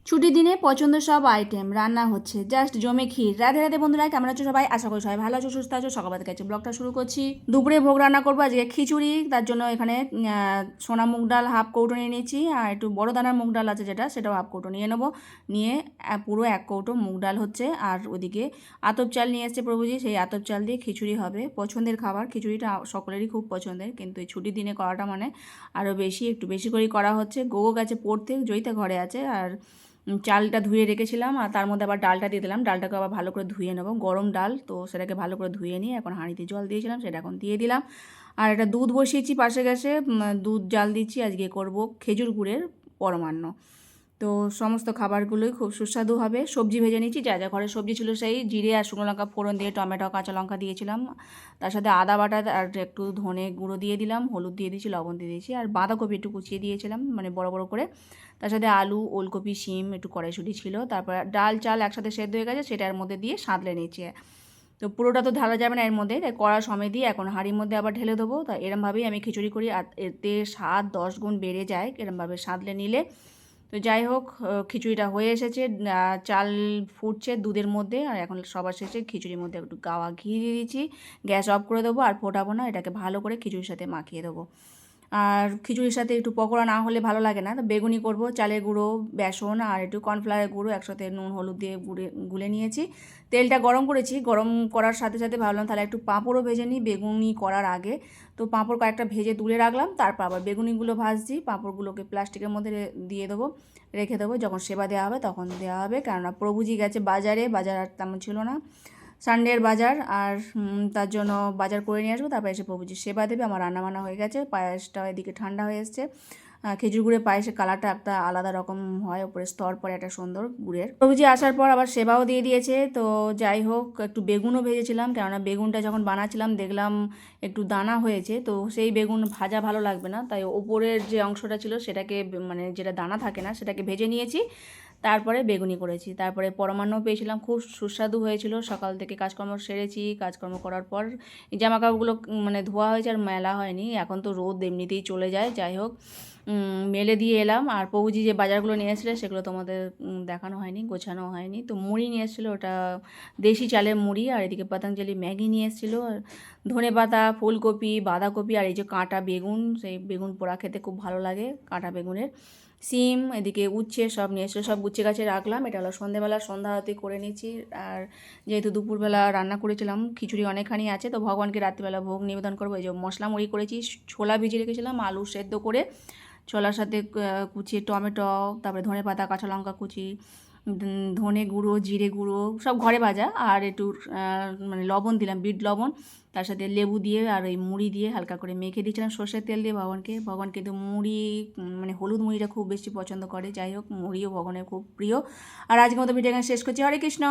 ছুটির দিনে পছন্দ সব আইটেম রান্না হচ্ছে, জাস্ট জমে ক্ষীর। রাধে রাধে বন্ধুরা, কেমন আছো সবাই? আশা করি সবাই ভালো আছো, সুস্থ আছো। সকাল থেকে ব্লগটা শুরু করছি। দুপুরে ভোগ রান্না করবো আজকে খিচুড়ি। তার জন্য এখানে সোনা মুগ ডাল হাফ কৌটো নিয়ে নিয়েছি, আর একটু বড় দানার মুগ ডাল আছে যেটা, সেটাও হাফ কৌটো নিয়ে নেবো। নিয়ে পুরো এক কৌটো মুগ ডাল হচ্ছে। আর ওদিকে আতপ চাল নিয়ে এসছে প্রভুজি, সেই আতপ চাল দিয়ে খিচুড়ি হবে। পছন্দের খাবার, খিচুড়িটা সকলেরই খুব পছন্দের, কিন্তু এই ছুটির দিনে করাটা মানে আরও একটু বেশি করেই করা হচ্ছে। গোগো গেছে পড়তে, জয়িতা ঘরে আছে। আর চালটা ধুয়ে রেখেছিলাম, আর তার মধ্যে আবার ডালটা দিয়ে দিলাম। ডালটাকে আবার ভালো করে ধুয়ে নেবো, গরম ডাল তো, সেটাকে ভালো করে ধুয়ে নিয়ে এখন হাঁড়িতে জল দিয়েছিলাম, সেটা এখন দিয়ে দিলাম। আর একটা দুধ বসিয়েছি পাশে গ্যাসে, দুধ জাল দিচ্ছি। আজকে করব খেজুর গুড়ের পরমান্ন। তো সমস্ত খাবারগুলোই খুব সুস্বাদু হবে। সবজি ভেজে নিচ্ছি, যা যা ঘরে সবজি ছিল সেই জিরে আর শুকনো লঙ্কা ফোড়ন দিয়ে, টমেটো কাঁচা লঙ্কা দিয়েছিলাম, তার সাথে আদা বাটা আর একটু ধনে গুঁড়ো দিয়ে দিলাম, হলুদ দিয়ে দিয়েছি, লবণ দিয়ে দিয়েছি, আর বাঁধাকপি একটু কুচিয়ে দিয়েছিলাম মানে বড় বড় করে। তার সাথে আলু, ওলকপি, শিম, একটু কড়াইশুঁটি ছিল। তারপর ডাল চাল একসাথে সেদ্ধ হয়ে গেছে, সেটার মধ্যে দিয়ে সাঁতলে নিচ্ছি। তো পুরোটা তো ঢালা যাবে না এর মধ্যে, তাই কড়া সময় দিয়ে এখন হাঁড়ির মধ্যে আবার ঢেলে দেবো। তাই এরমভাবেই আমি খিচুড়ি করি, আর এতে স্বাদ 10 গুণ বেড়ে যায় এরমভাবে সাঁতলে নিলে। তো যাই হোক, খিচুড়িটা হয়ে এসেছে, চাল ফুটছে দুধের মধ্যে। আর এখন সবার শেষে খিচুড়ির মধ্যে একটু গাওয়া ঘি দিয়ে দিচ্ছি। গ্যাস অফ করে দেবো, আর ফোটাবো না, এটাকে ভালো করে খিচুড়ির সাথে মাখিয়ে দেবো। আর খিচুড়ির সাথে একটু পকোড়া না হলে ভালো লাগে না, তো বেগুনি করব। চালের গুঁড়ো, বেসন আর একটু কর্নফ্লাওয়ারের গুঁড়ো একসাথে নুন হলুদ দিয়ে গুলে নিয়েছি। তেলটা গরম করেছি, গরম করার সাথে সাথে ভাবলাম তাহলে একটু পাঁপড়ও ভেজে নিই বেগুনি করার আগে। তো পাঁপড় কয়েকটা ভেজে তুলে রাখলাম, তারপর আবার বেগুনিগুলো ভাজছি। পাঁপড়গুলোকে প্লাস্টিকের মধ্যে দিয়ে দেবো, রেখে দেবো। যখন সেবা দেওয়া হবে তখন দেওয়া হবে, কেননা প্রভুজি গেছে বাজারে, বাজার আর তেমন ছিল না, সানডের বাজার। আর তার জন্য বাজার করে নিয়ে আসবো, তারপর এসে প্রভুজির সেবা দেবে। আমার রান্নাবান্না হয়ে গেছে, পায়েসটা এদিকে ঠান্ডা হয়ে এসছে। খেজুর গুড়ের পায়েসের কালারটা একটা আলাদা রকম হয়, ওপরে স্তর পরে একটা সুন্দর গুড়ের। প্রভুজি আসার পর আবার সেবাও দিয়ে দিয়েছে। তো যাই হোক, একটু বেগুনও ভেজেছিলাম, কেননা বেগুনটা যখন বানাচ্ছিলাম দেখলাম একটু দানা হয়েছে, তো সেই বেগুন ভাজা ভালো লাগবে না, তাই ওপরের যে অংশটা ছিল সেটাকে, মানে যেটা দানা থাকে না সেটাকে ভেজে নিয়েছি, তারপরে বেগুনি করেছি। তারপরে পরমান্নও পেয়েছিলাম, খুব সুস্বাদু হয়েছিল। সকাল থেকে কাজকর্ম সেরেছি, কাজকর্ম করার পর জামা কাপড়গুলো মানে ধোয়া হয়েছে, আর মেলা হয়নি। এখন তো রোদ এমনিতেই চলে যায়। যাই হোক, মেলে দিয়ে এলাম। আর প্রভুজি যে বাজারগুলো নিয়ে এসেছিলো সেগুলো তোমাদের দেখানো হয়নি, গোছানো হয়নি। তো মুড়ি নিয়ে এসেছিলো, ওটা দেশি চালের মুড়ি। আর এদিকে পতঞ্জলি ম্যাগি নিয়ে এসেছিলো, আর ধনে পাতা, ফুলকপি, বাঁধাকপি, আর এই যে কাঁটা বেগুন, সেই বেগুন পোড়া খেতে খুব ভালো লাগে, কাঁটা বেগুনের। সিম, এদিকে উচ্ছে সব নিয়ে এসেছিলো, সব গুছিয়ে গাছে রাখলাম। এটা হলো সন্ধেবেলা সন্ধ্যা আরতি করে নিচ্ছি। আর যেহেতু দুপুরবেলা রান্না করেছিলাম, খিচুড়ি অনেকখানি আছে, তো ভগবানকে রাত্রিবেলা ভোগ নিবেদন করবো। এই যে মশলা মুড়ি করেছি, ছোলা ভিজিয়ে রেখেছিলাম, আলু সেদ্ধ করে ছোলার সাথে কুচিয়ে টমেটো, তারপরে ধনে পাতা, কাঁচা লঙ্কা কুচি, ধনে গুঁড়ো, জিরে গুঁড়ো সব ঘরে ভাজা, আর একটু মানে লবণ দিলাম, বিট লবণ, তার সাথে লেবু দিয়ে আর এই মুড়ি দিয়ে হালকা করে মেখে দিয়েছিলাম সর্ষের তেল দিয়ে ভগবান কিন্তু মুড়ি মানে হলুদ মুড়িটা খুব বেশি পছন্দ করে। যাই হোক, মুড়িও ভগবানের খুব প্রিয়। আর আজকের মতো ভিডিও শেষ করছি। হরে কৃষ্ণ।